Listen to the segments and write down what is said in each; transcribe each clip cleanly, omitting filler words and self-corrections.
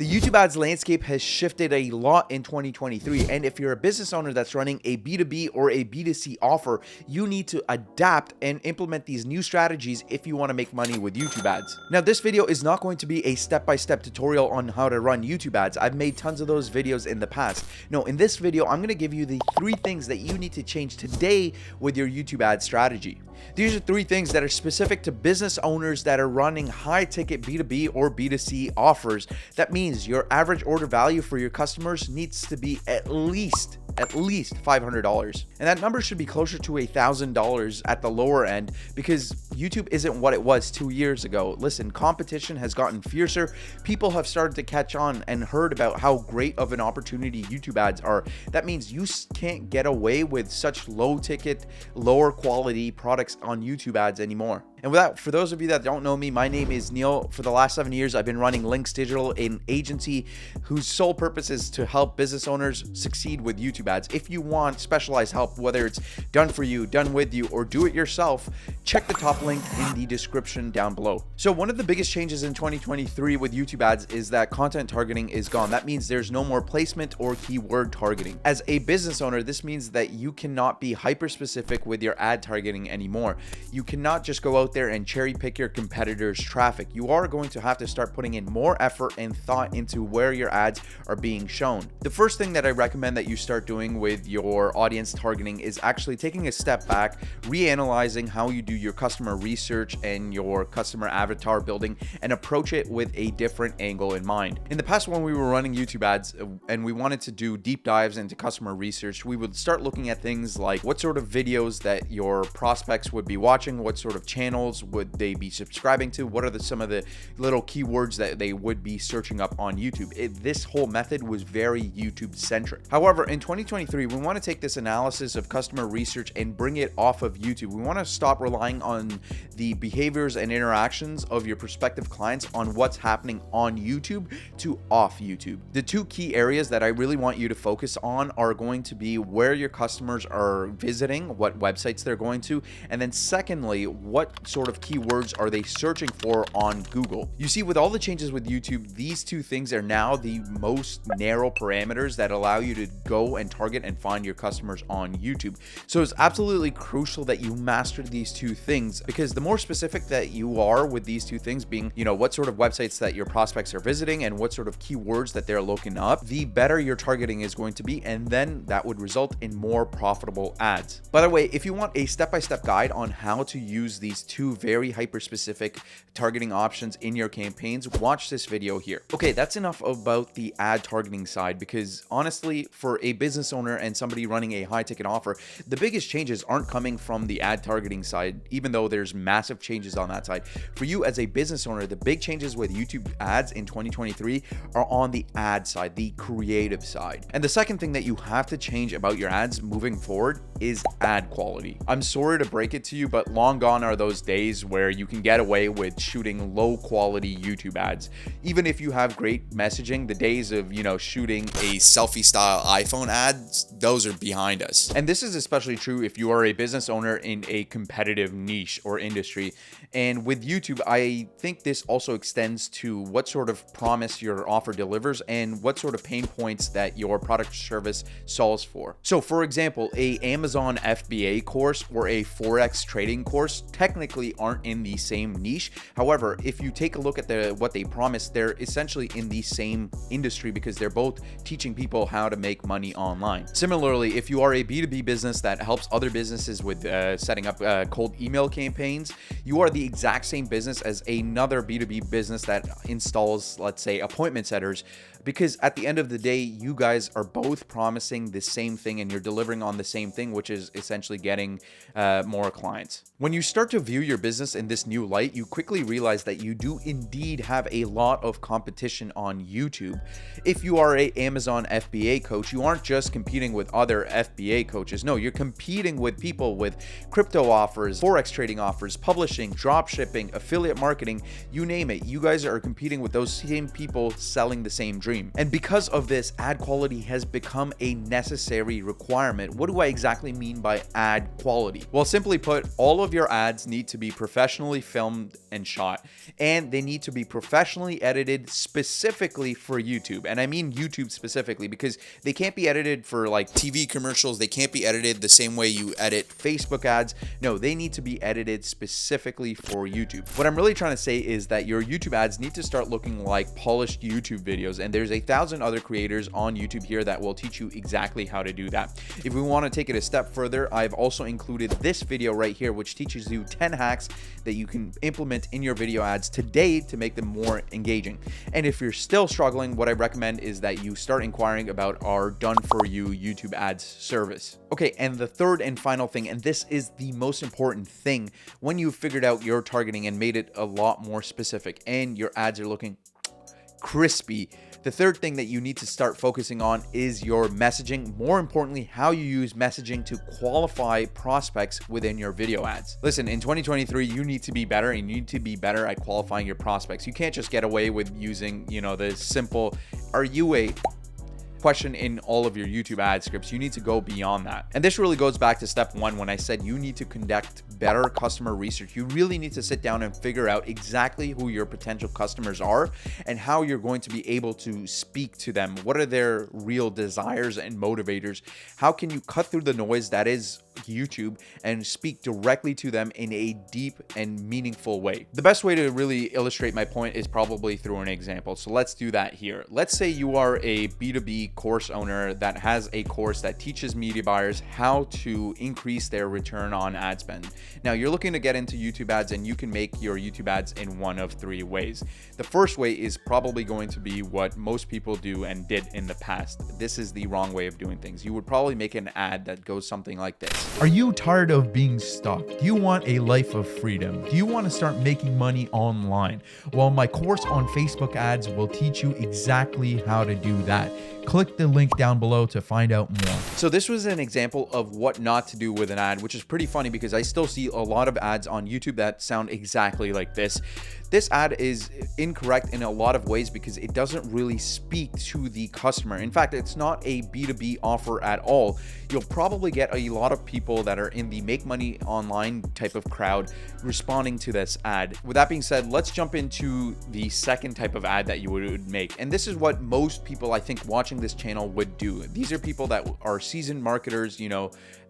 The YouTube ads landscape has shifted a lot in 2023, and if you're a business owner that's running a B2B or a B2C offer, you need to adapt and implement these new strategies if you want to make money with YouTube ads. Now, this video is not going to be a step-by-step tutorial on how to run YouTube ads. I've made tons of those videos in the past. No, in this video, I'm going to give you the 3 things that you need to change today with your YouTube ad strategy. These are 3 things that are specific to business owners that are running high-ticket B2B or B2C offers. That means your average order value for your customers needs to be at least $500. And that number should be closer to $1,000 at the lower end, because YouTube isn't what it was 2 years ago. Listen, competition has gotten fiercer. People have started to catch on and heard about how great of an opportunity YouTube ads are. That means you can't get away with such low ticket, lower quality products on YouTube ads anymore. And with that, for those of you that don't know me, my name is Neil. For the last 7 years, I've been running Links Digital, an agency whose sole purpose is to help business owners succeed with YouTube ads. If you want specialized help, whether it's done for you, done with you, or do it yourself, check the top link in the description down below. So one of the biggest changes in 2023 with YouTube ads is that content targeting is gone. That means there's no more placement or keyword targeting. As a business owner, this means that you cannot be hyper specific with your ad targeting anymore. You cannot just go out there and cherry pick your competitors' traffic. You are going to have to start putting in more effort and thought into where your ads are being shown. The first thing that I recommend that you start doing with your audience targeting is actually taking a step back, reanalyzing how you do your customer research and your customer avatar building, and approach it with a different angle in mind. In the past, when we were running YouTube ads and we wanted to do deep dives into customer research, we would start looking at things like what sort of videos that your prospects would be watching, what sort of channels would they be subscribing to, what are some of the little keywords that they would be searching up on YouTube. This whole method was very YouTube centric. However, in 2023, we want to take this analysis of customer research and bring it off of YouTube. We want to stop relying on the behaviors and interactions of your prospective clients on what's happening on YouTube to off YouTube. The 2 key areas that I really want you to focus on are going to be where your customers are visiting, what websites they're going to, and then secondly, what sort of keywords are they searching for on Google. You see, with all the changes with YouTube, these 2 things are now the most narrow parameters that allow you to go and target and find your customers on YouTube. So it's absolutely crucial that you master these 2 things, because the more specific that you are with these 2 things being, what sort of websites that your prospects are visiting and what sort of keywords that they're looking up, the better your targeting is going to be, and then that would result in more profitable ads. By the way, if you want a step-by-step guide on how to use these 2 very hyper-specific targeting options in your campaigns, watch this video here. Okay, that's enough about the ad targeting side, because honestly, for a business owner and somebody running a high-ticket offer, the biggest changes aren't coming from the ad targeting side, even though there's massive changes on that side. For you as a business owner, the big changes with YouTube ads in 2023 are on the ad side, the creative side. And the second thing that you have to change about your ads moving forward is ad quality. I'm sorry to break it to you, but long gone are those days where you can get away with shooting low quality YouTube ads. Even if you have great messaging, the days of, shooting a selfie style iPhone ads, those are behind us. And this is especially true if you are a business owner in a competitive niche or industry. And with YouTube, I think this also extends to what sort of promise your offer delivers and what sort of pain points that your product or service solves for. So for example, a Amazon FBA course or a Forex trading course technically aren't in the same niche. However, if you take a look at what they promise, they're essentially in the same industry, because they're both teaching people how to make money online. Similarly, if you are a B2B business that helps other businesses with setting up cold email campaigns, you are the exact same business as another B2B business that installs, let's say, appointment setters, because at the end of the day, you guys are both promising the same thing and you're delivering on the same thing, which is essentially getting more clients. When you start to view your business in this new light, you quickly realize that you do indeed have a lot of competition on YouTube. If you are an Amazon FBA coach, you aren't just competing with other FBA coaches. No, you're competing with people with crypto offers, Forex trading offers, publishing, drop shipping, affiliate marketing, you name it. You guys are competing with those same people selling the same dream. stream. And because of this, ad quality has become a necessary requirement. What do I exactly mean by ad quality? Well, simply put, all of your ads need to be professionally filmed and shot, and they need to be professionally edited specifically for YouTube. And I mean YouTube specifically because they can't be edited for like TV commercials. They can't be edited the same way you edit Facebook ads. No, they need to be edited specifically for YouTube. What I'm really trying to say is that your YouTube ads need to start looking like polished YouTube videos, and there's 1,000 other creators on YouTube here that will teach you exactly how to do that. If we want to take it a step further, I've also included this video right here, which teaches you 10 hacks that you can implement in your video ads today to make them more engaging. And if you're still struggling, what I recommend is that you start inquiring about our done for you YouTube ads service. Okay, and the third and final thing, and this is the most important thing, when you've figured out your targeting and made it a lot more specific and your ads are looking crispy, the third thing that you need to start focusing on is your messaging. More importantly, how you use messaging to qualify prospects within your video ads. Listen, in 2023, you need to be better, and you need to be better at qualifying your prospects. You can't just get away with using, the simple, are you a question in all of your YouTube ad scripts. You need to go beyond that. And this really goes back to step one when I said you need to conduct better customer research. You really need to sit down and figure out exactly who your potential customers are and how you're going to be able to speak to them. What are their real desires and motivators? How can you cut through the noise that is YouTube and speak directly to them in a deep and meaningful way? The best way to really illustrate my point is probably through an example. So let's do that here. Let's say you are a B2B course owner that has a course that teaches media buyers how to increase their return on ad spend. Now you're looking to get into YouTube ads, and you can make your YouTube ads in one of three ways. The first way is probably going to be what most people do and did in the past. This is the wrong way of doing things. You would probably make an ad that goes something like this. Are you tired of being stuck? Do you want a life of freedom? Do you want to start making money online? Well, my course on Facebook ads will teach you exactly how to do that. Click the link down below to find out more. So this was an example of what not to do with an ad, which is pretty funny because I still see a lot of ads on YouTube that sound exactly like this. This ad is incorrect in a lot of ways because it doesn't really speak to the customer. In fact, it's not a B2B offer at all. You'll probably get a lot of people that are in the make money online type of crowd responding to this ad. With that being said, let's jump into the second type of ad that you would make. And this is what most people I think watching this channel would do. These are people that are seasoned marketers,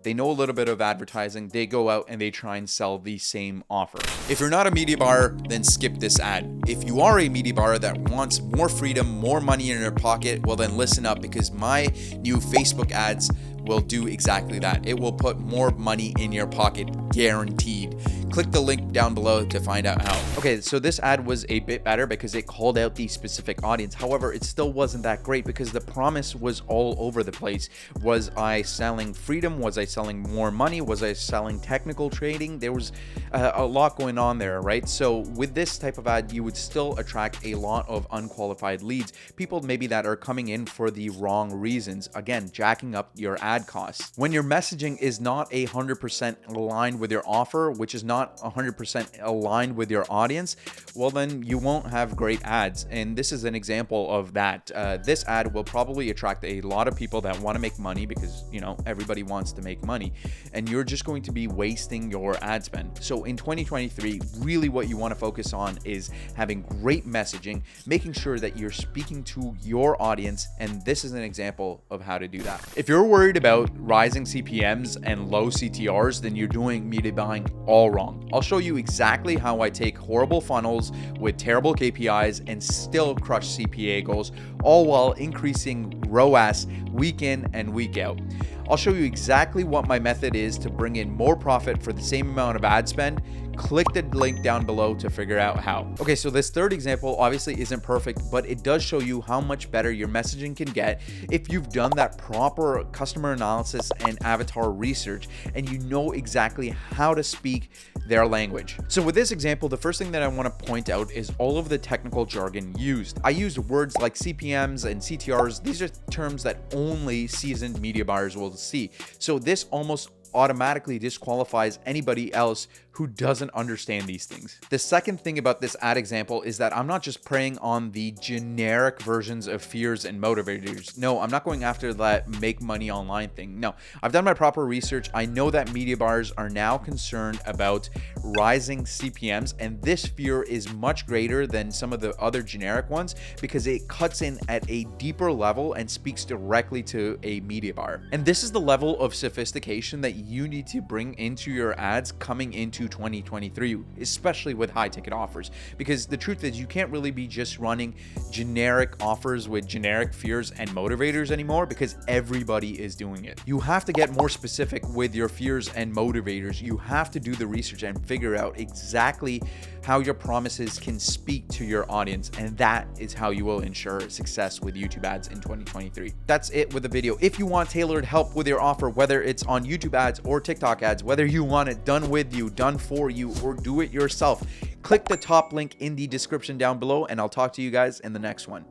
they know a little bit of advertising. They go out and they try and sell the same offer. If you're not a media buyer, then skip this ad. If you are a media buyer that wants more freedom, more money in your pocket, well then listen up, because my new Facebook ads will do exactly that. It will put more money in your pocket, guaranteed. Click the link down below to find out how. Okay, so this ad was a bit better because it called out the specific audience. However, it still wasn't that great because the promise was all over the place. Was I selling freedom? Was I selling more money? Was I selling technical trading? There was a lot going on there, right? So with this type of ad, you would still attract a lot of unqualified leads. People maybe that are coming in for the wrong reasons. Again, jacking up your ad costs. When your messaging is not 100% aligned with your offer, which is not 100% aligned with your audience, well then you won't have great ads. And this is an example of that. This ad will probably attract a lot of people that want to make money because everybody wants to make money, and you're just going to be wasting your ad spend. So in 2023, really what you want to focus on is having great messaging, making sure that you're speaking to your audience, and this is an example of how to do that. If you're worried about rising CPMs and low CTRs, then you're doing media buying all wrong. I'll show you exactly how I take horrible funnels with terrible KPIs and still crush CPA goals, all while increasing ROAS week in and week out. I'll show you exactly what my method is to bring in more profit for the same amount of ad spend. Click the link down below to figure out how. Okay, so this third example obviously isn't perfect, but it does show you how much better your messaging can get if you've done that proper customer analysis and avatar research and you know exactly how to speak their language. So with this example, the first thing that I want to point out is all of the technical jargon used. I used words like CPMs and CTRs. These are terms that only seasoned media buyers will see. So this almost automatically disqualifies anybody else who doesn't understand these things. The second thing about this ad example is that I'm not just preying on the generic versions of fears and motivators. No, I'm not going after that make money online thing. No, I've done my proper research. I know that media buyers are now concerned about rising CPMs, and this fear is much greater than some of the other generic ones because it cuts in at a deeper level and speaks directly to a media buyer. And this is the level of sophistication that you need to bring into your ads coming into 2023, especially with high ticket offers, because the truth is you can't really be just running generic offers with generic fears and motivators anymore because everybody is doing it. You have to get more specific with your fears and motivators. You have to do the research and figure out exactly how your promises can speak to your audience, and that is how you will ensure success with YouTube ads in 2023. That's it with the video. If you want tailored help with your offer, whether it's on YouTube ads or TikTok ads, whether you want it done with you, done for you, or do it yourself, click the top link in the description down below, and I'll talk to you guys in the next one.